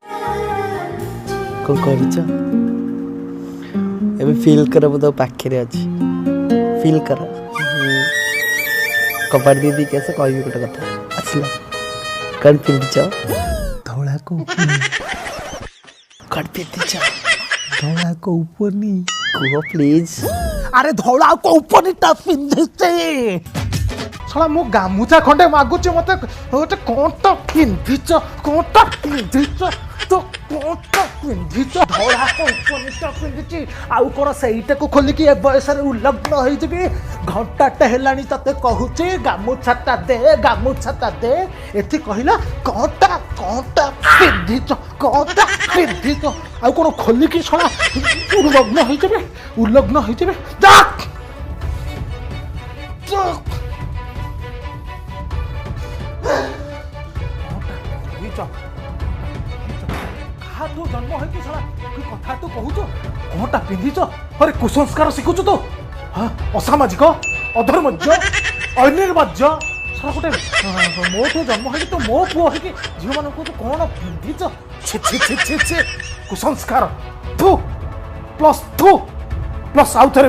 कौन करुच एबे फील कर तो पाखे अच्छी फील कर कपाट दीदी कैसे कह गोटे कथा आसला कौन पिंधिच धौला को कौन पिंधिच धौला को उपनी कह प्लीज अरे धौला को उपनीटा पिंधिचे साला मो गामुछा खंडे मागुचे मते गोटे कोंटा पिंधिच कोंटा पिंधिच तो कोंटा पिंधिच धौला को उपनीटा पिंधिची आउ कोन सेईटा को खोली कि ए बयस रे उल्लग्न होई जबी घंटाटे हेलानी तते कहूची गामुछाटा दे एथि कहिला कोंटा कोंटा पिंधिच आउ कोन खोली कि साला उल्लग्न होई जबी जा तू जन्म है कथा तू कहूच कौटा पिंधिच अरे कुसंस्कार शिखुच तो हाँ असामाजिक अधर्मज्य अनिर्बाज्य सारा गोटे मोठू जन्म है तो मो पुओ है झील मान तू कौन पिंधिच छी छी छी छी छी कुसंस्कार थू प्लस आउ थे